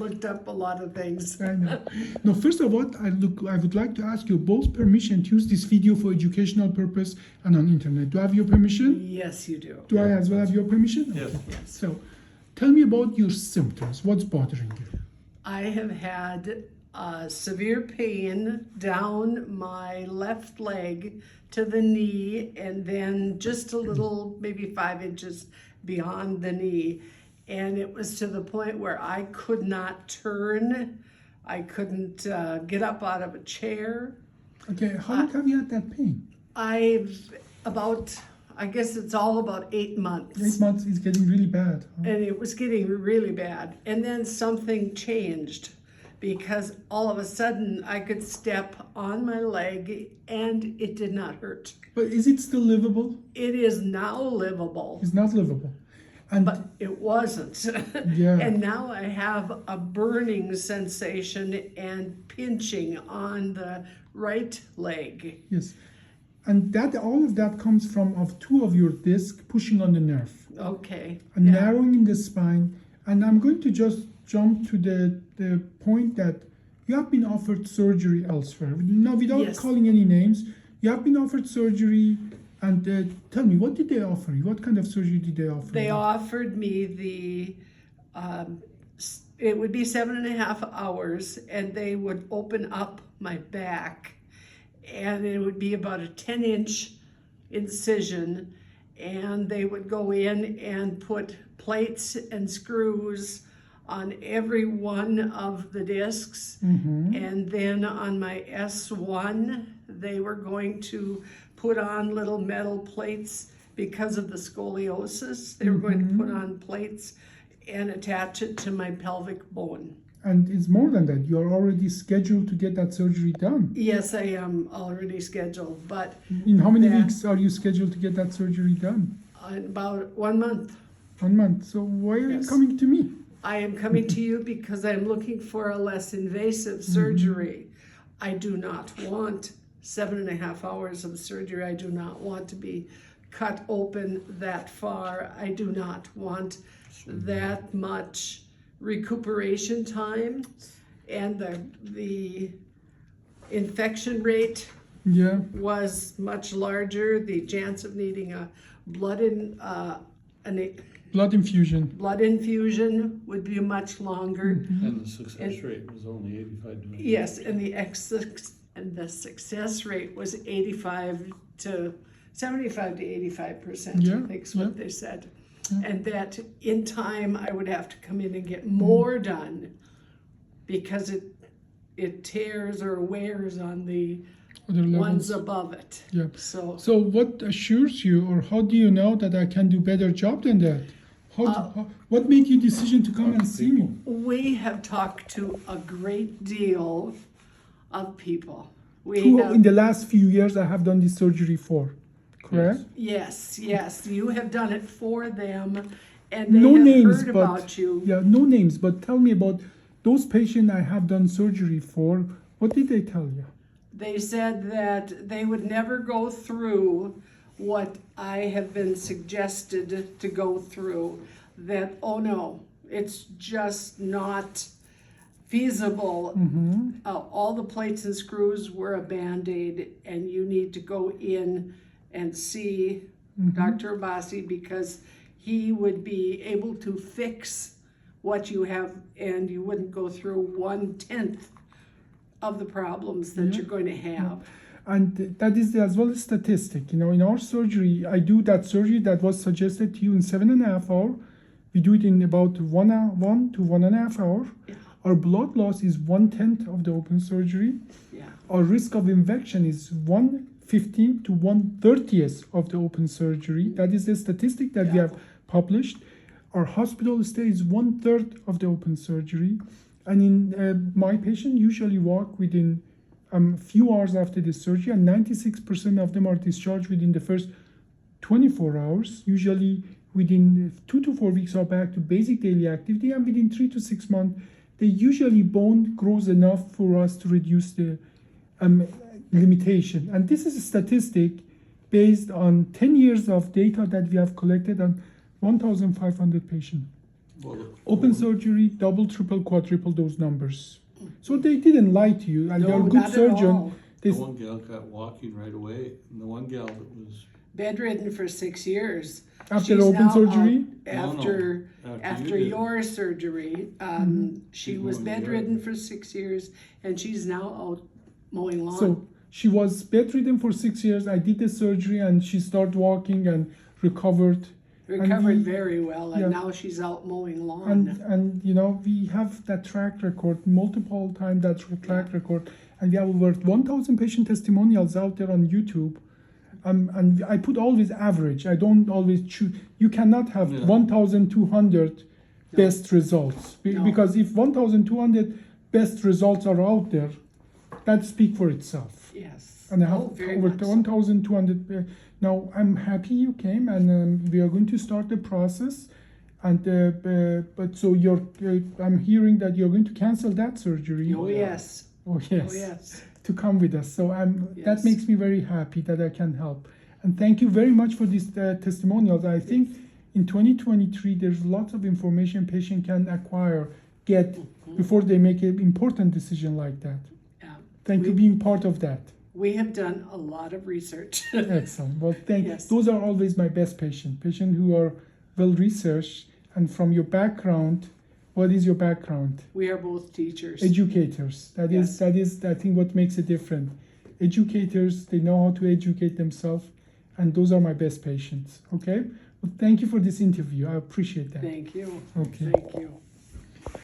looked up a lot of things. I know. No, first of all, I would like to ask you both permission to use this video for educational purpose and on internet. Do I have your permission? Yes, you do. Do I as well have your permission? Yes. Okay. Yes. So, tell me about your symptoms. What's bothering you? I have had severe pain down my left leg to the knee, and then just a little, maybe 5 inches beyond the knee. And it was to the point where I could not turn. I couldn't get up out of a chair. Okay, how long have you had that pain? I guess it's all about 8 months. 8 months is getting really bad. Huh? And it was getting really bad. And then something changed, because all of a sudden I could step on my leg and it did not hurt. But is it still livable? It is now livable, It's not livable. And but it wasn't. Yeah. And now I have a burning sensation and pinching on the right leg. yes. And that all of that comes from of two of your discs pushing on the nerve. Okay. And Yeah. narrowing in the spine. And I'm going to just jump to the point that you have been offered surgery elsewhere. Now, without Yes. calling any names, you have been offered surgery. And tell me, what did they offer you? What kind of surgery did they offer They you? offered me it would be 7.5 hours, and they would open up my back, and it would be about a 10-inch incision, and they would go in and put plates and screws on every one of the discs. Mm-hmm. And then on my S1, they were going to put on little metal plates because of the scoliosis. They were going to put on plates and attach it to my pelvic bone. And it's more than that. You are already scheduled to get that surgery done. Yes, I am already scheduled, but In how many Yeah. weeks are you scheduled to get that surgery done? in about 1 month. 1 month. So why are you Yes. coming to me? I am coming to you because I'm looking for a less invasive surgery. I do not want 7.5 hours of surgery. I do not want to be cut open that far. I do not want that much recuperation time, and the infection rate Yeah. was much larger. The chance of needing a blood Blood infusion. would be much longer. And the success rate was only 85 to 90. Yes, and the success rate was 75 to 85%. Yeah, I think is what yeah. they said. And that in time I would have to come in and get more done, because it tears or wears on the Other ones levels. above it. Yeah. So So what assures you, or how do you know that I can do better job than that? What made you decision to come and see me? we have talked to a great deal of people. Who in the last few years I have done this surgery for, correct? Yes, you have done it for them, and they No have names, heard but about you. yeah, no names. But tell me about those patients I have done surgery for. What did they tell you? They said that they would never go through what I have been suggested to go through. That, oh no, it's just not feasible. All the plates and screws were a Band-Aid, and you need to go in and see Dr. Abbasi, because he would be able to fix what you have, and you wouldn't go through 1/10 of the problems that you're going to have. And that is as well a statistic. You know, in our surgery, I do that surgery that was suggested to you in 7.5 hours. We do it in about 1 to 1.5 hours. Yeah. Our blood loss is 1/10 of the open surgery. Yeah. Our risk of infection is 1/15 to 1/30th of the open surgery. That is the statistic that we Yeah. have published. Our hospital stay is 1/3 of the open surgery. And in my patient usually walk within a few hours after the surgery, and 96% of them are discharged within the first 24 hours. Usually within 2 to 4 weeks are back to basic daily activity, and within 3 to 6 months, usually bone grows enough for us to reduce the limitation. And this is a statistic based on 10 years of data that we have collected on 1,500 patients. Well, Open surgery, double, triple, quadruple those numbers. So they didn't lie to you, and No, they're a good not at surgeon. all. They, the one gal got walking right away, and the one gal that was Bedridden for 6 years. after She's open now surgery, out No, after you did. your surgery. She She's was mowing the yard. bedridden for 6 years, and she's now out mowing lawn. so she was bedridden for 6 years. I did the surgery, and she started walking and recovered. Recovered we- very well, and yeah. now she's out mowing lawn. And you know, we have that track record, multiple time that track record, and we have over 1,000 patient testimonials out there on YouTube. And I put always average. I don't always choose. You cannot have Yeah. 1,200 best results No. because if 1,200 best results are out there, that speak for itself. Yes. And I have very over much so. 1,200. Now I'm happy you came, and we are going to start the process. And but so you're, I'm hearing that you're going to cancel that surgery. Oh, yes. Oh yes. Oh, yes. To come with us. So that Yes. makes me very happy that I can help. And thank you very much for these testimonials. I think in 2023 there's lots of information patient can acquire, get before they make an important decision like that. Yeah. Thank you being part of that. We have done a lot of research. Excellent. Well, Yes. those are always my best patient who are well researched. And from your background, what is your background? We are both teachers. Educators. That is I think what makes it different. Educators, they know how to educate themselves, and those are my best patients. Okay? Well, thank you for this interview. I appreciate that. Thank you. Okay. Thank you.